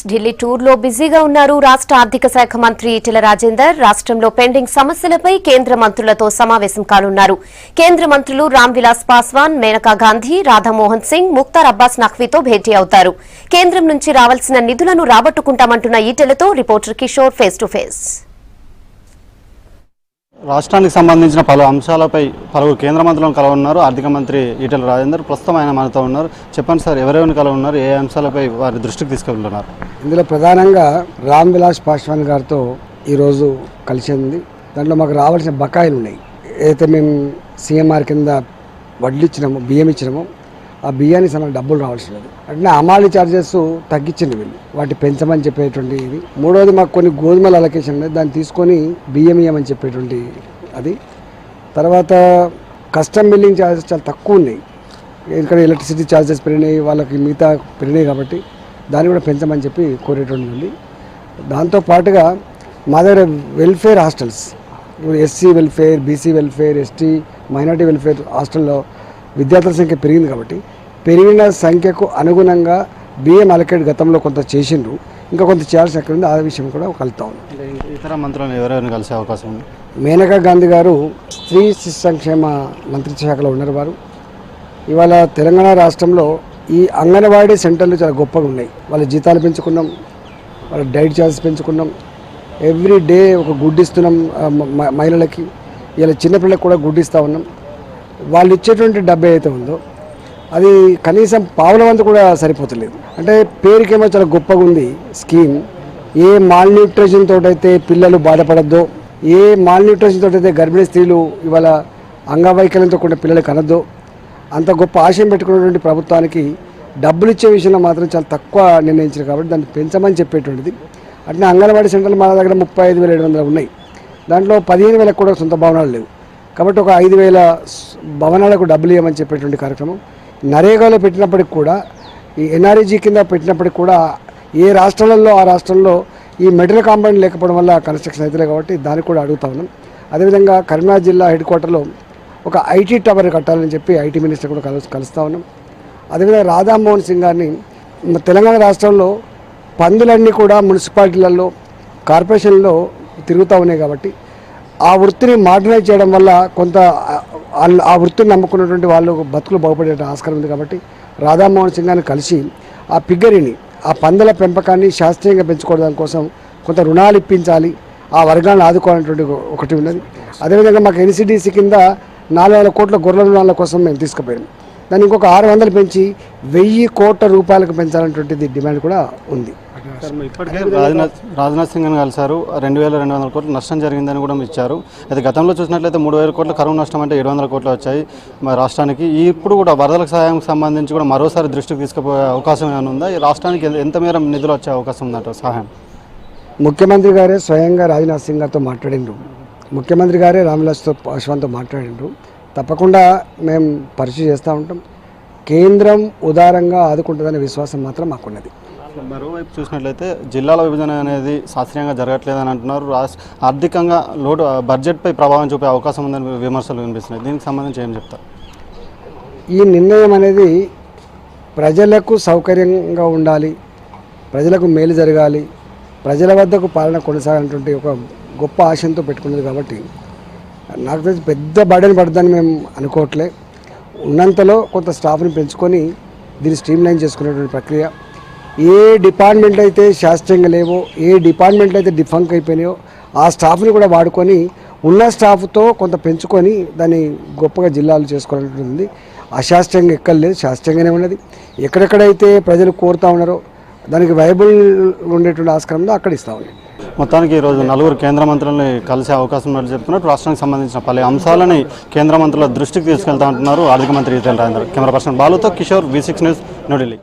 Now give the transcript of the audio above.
ఢిల్లీ టూర్లో బిజీగా ఉన్నారు రాష్ట్ర ఆర్థిక శాఖ మంత్రి ఈటెల రాజేందర్. రాష్ట్రంలో పెండింగ్ సమస్యలపై కేంద్ర మంత్రులతో సమావేశం కానున్నారు. కేంద్ర మంత్రులు రామ్ విలాస్ పాస్వాన్, మేనకా గాంధీ, రాధామోహన్ సింగ్, ముఖ్తార్ అబ్బాస్ నఖ్వీతో భేటీ అవుతారు. కేంద్రం నుంచి రావాల్సిన నిధులను రాబట్టుకుంటామంటున్న ఈటెలతో reporter Kishore face to face. రాష్ట్రానికి సంబంధించిన పలు అంశాలపై పలువురు కేంద్ర మంత్రులను కలవనున్నారు ఆర్థిక మంత్రి ఈటెల రాజేందర్. ప్రస్తుతం ఆయన మనతో ఉన్నారు. చెప్పండి సార్, ఎవరెవరిని కలవనున్నారు, ఏ అంశాలపై వారి దృష్టికి తీసుకెళ్తున్నారు? ఇందులో ప్రధానంగా రామ్ విలాస్ పాస్వాన్ గారితో ఈరోజు కలిసింది. దాంట్లో మాకు రావాల్సిన బకాయిలు ఉన్నాయి. ఏదైతే మేము సీఎంఆర్ కింద వడ్లు ఇచ్చినామో, బియ్యం ఇచ్చినామో, ఆ బియ్యానికి సమ డబ్బులు రావాల్సినది. అంటే అమాలి ఛార్జెస్ తగ్గించింది వీళ్ళు, వాటి పెంచమని చెప్పేటువంటి ఇది. మూడవది మాకు కొన్ని గోధుమల అలొకేషన్ ఉన్నాయి, దాన్ని తీసుకొని బియ్యం ఇయ్యమని చెప్పేటువంటి అది. తర్వాత కస్టమ్ బిల్లింగ్ ఛార్జెస్ చాలా తక్కువ ఉన్నాయి, ఎందుకంటే ఎలక్ట్రిసిటీ ఛార్జెస్ పెరిగినాయి, వాళ్ళకి మిగతా పెరిగినాయి కాబట్టి దాన్ని కూడా పెంచమని చెప్పి కోరేటువంటి ఉంది. దాంతోపాటుగా మా దగ్గర welfare hostels, SC welfare, BC welfare, ST minority welfare హాస్టల్లో విద్యార్థుల సంఖ్య పెరిగింది కాబట్టి పెరిగిన సంఖ్యకు అనుగుణంగా బియ్యం అలకేట్ గతంలో కొంత చేసిండ్రు, ఇంకా కొంత చేయాల్సిన ఎక్కడ ఉంది, ఆ విషయం కూడా కలుతా ఉంది. ఇతర మంత్రులను ఎవరెవరిని కలిసే అవకాశం ఉంది? మేనకా గాంధీ గారు స్త్రీ శిశు సంక్షేమ మంత్రిత్వ శాఖలో ఉన్నారు. వారు ఇవాళ తెలంగాణ రాష్ట్రంలో ఈ అంగన్వాడీ సెంటర్లు చాలా గొప్పగా ఉన్నాయి. వాళ్ళ జీతాలు పెంచుకున్నాం, వాళ్ళ డైట్ ఛార్జెస్ పెంచుకున్నాం, ఎవ్రీ డే ఒక గుడ్డు ఇస్తున్నాం మహిళలకి. ఇలా చిన్నపిల్లలకు కూడా గుడ్డు ఇస్తూ ఉన్నాం. వాళ్ళు ఇచ్చేటువంటి డబ్బు ఏదైతే ఉందో అది కనీసం పావుల వంతు కూడా సరిపోతలేదు. అంటే పేరుకేమో చాలా గొప్పగా ఉంది స్కీమ్. ఏ మాల్ న్యూట్రిషన్ తోటైతే పిల్లలు బాధపడద్దో, ఏ మాల్ న్యూట్రిషన్ తోటైతే గర్భిణీ స్త్రీలు ఇవాళ అంగవైకల్యంతో కూడిన పిల్లలు కనద్దో, అంత గొప్ప ఆశయం పెట్టుకున్నటువంటి ప్రభుత్వానికి డబ్బులు ఇచ్చే విషయంలో మాత్రం చాలా తక్కువ నిర్ణయించారు కాబట్టి దాన్ని పెంచమని చెప్పేటువంటిది. అట్లా అంగన్వాడీ సెంటర్లు మన దగ్గర 35,700 ఉన్నాయి. దాంట్లో 15,000 కూడా సొంత భవనాలు లేవు కాబట్టి ఒక 5,000 భవనాలకు డబ్బులు ఇవ్వమని చెప్పేటువంటి కార్యక్రమం. నరేగాలో పెట్టినప్పటికి కూడా, ఈ ఎన్ఆర్ఈజీ కింద పెట్టినప్పటికి కూడా ఏ రాష్ట్రాలలో ఆ రాష్ట్రంలో ఈ మెటీరియల్ కాంపౌండ్ లేకపోవడం వల్ల కన్స్ట్రక్షన్ అవుతలే కాబట్టి దానికి కూడా అడుగుతా ఉన్నాం. అదేవిధంగా కరీంనగర్ జిల్లా హెడ్ క్వార్టర్లో ఒక ఐటీ టవర్ కట్టాలని చెప్పి ఐటీ మినిస్టర్ కూడా కలుస్తూ ఉన్నాం. అదేవిధంగా రాధామోహన్ సింగ్ గారిని, తెలంగాణ రాష్ట్రంలో పందులన్నీ కూడా మున్సిపాలిటీలలో, కార్పొరేషన్లో తిరుగుతూ ఉన్నాయి కాబట్టి ఆ వృత్తిని మోడర్నైజ్ చేయడం వల్ల కొంత ఆ వృత్తిని నమ్ముకున్నటువంటి వాళ్ళు బతుకులు బాగుపడే ఆస్కారం ఉంది కాబట్టి రాధామోహన్ సింగ్ గారిని కలిసి ఆ పిగ్గరిని, ఆ పందుల పెంపకాన్ని శాస్త్రీయంగా పెంచుకోవడం కోసం కొంత రుణాలు ఇప్పించాలి, ఆ వర్గాలను ఆదుకోవాలనేటువంటి ఒకటి ఉన్నది. అదేవిధంగా మాకు ఎన్సీడీసీ కింద 4,000 కోట్ల గొర్రెల రుణాల కోసం మేము తీసుకుపోయాం. దాన్ని ఇంకొక 600 పెంచి 1,000 కోట్ల రూపాయలకు పెంచాలనేటువంటిది డిమాండ్ కూడా ఉంది. ఇప్పటికే రాజ్నాథ్ సింగ్ అని కలిసారు. 2,200 కోట్ల నష్టం జరిగిందని కూడా ఇచ్చారు. అయితే గతంలో చూసినట్లయితే 3,000 కోట్ల కరువు నష్టం అంటే 700 కోట్లు వచ్చాయి రాష్ట్రానికి. ఇప్పుడు కూడా వరదలకు సహాయానికి సంబంధించి కూడా మరోసారి దృష్టికి తీసుకుపోయే అవకాశం ఏమైనా ఉందా? ఈ రాష్ట్రానికి ఎంత మేర నిధులు వచ్చే అవకాశం ఉందంట సహాయం? ముఖ్యమంత్రి గారే స్వయంగా రాజ్నాథ్ సింగ్ గారితో మాట్లాడిండ్రు, ముఖ్యమంత్రి గారే రామ్ విలాస్ పాస్వాన్తో మాట్లాడిండ్రు. తప్పకుండా మేము పరిచయం చేస్తూ ఉంటాం. కేంద్రం ఉదారంగా ఆదుకుంటుందనే విశ్వాసం మాత్రం మాకున్నది. మరోవైపు చూసినట్లయితే జిల్లాల విభజన అనేది శాస్త్రీయంగా జరగట్లేదని అంటున్నారు. ఆర్థికంగా లోటు బడ్జెట్పై ప్రభావం చూపే అవకాశం ఉందని విమర్శలు వినిపిస్తున్నాయి. దీనికి సంబంధించి ఏం చెప్తారు? ఈ నిర్ణయం అనేది ప్రజలకు సౌకర్యంగా ఉండాలి, ప్రజలకు మేలు జరగాలి, ప్రజల వద్దకు పాలన కొనసాగాలన్నటువంటి ఒక గొప్ప ఆశయంతో పెట్టుకున్నది కాబట్టి నాకు తెలిసి పెద్ద బర్డెన్ పడుతుందని మేము అనుకోవట్లే. ఉన్నంతలో కొంత స్టాఫ్ని పెంచుకొని దీన్ని స్ట్రీమ్లైన్ చేసుకునేటువంటి ప్రక్రియ. ఏ డిపార్ట్మెంట్ అయితే శాస్త్రీయంగా లేవో, ఏ డిపార్ట్మెంట్లు అయితే డిఫంక్ అయిపోయినాయో ఆ స్టాఫ్ని కూడా వాడుకొని ఉన్న స్టాఫ్తో కొంత పెంచుకొని దాన్ని గొప్పగా జిల్లాలు చేసుకోవాలనుకుంటుంది. అశాస్త్రీయంగా ఎక్కడ లేదు, శాస్త్రీయంగానే ఉన్నది. ఎక్కడెక్కడైతే ప్రజలు కోరుతూ ఉన్నారో దానికి వైబుల్ ఉండేటువంటి ఆస్కారంలో అక్కడ ఇస్తూ ఉన్నాయి. మొత్తానికి ఈరోజు 4 కేంద్ర మంత్రులని కలిసే అవకాశం ఉన్నట్టు చెప్తున్నారు. రాష్ట్రానికి సంబంధించిన పలు అంశాలని కేంద్ర మంత్రుల దృష్టికి తీసుకెళ్తా ఉంటున్నారు ఆర్థిక మంత్రి ఈటెల రాజేందర్. కెమెరా పర్సన్ బాలుతో కిషోర్, V6 న్యూస్, న్యూఢిల్లీ.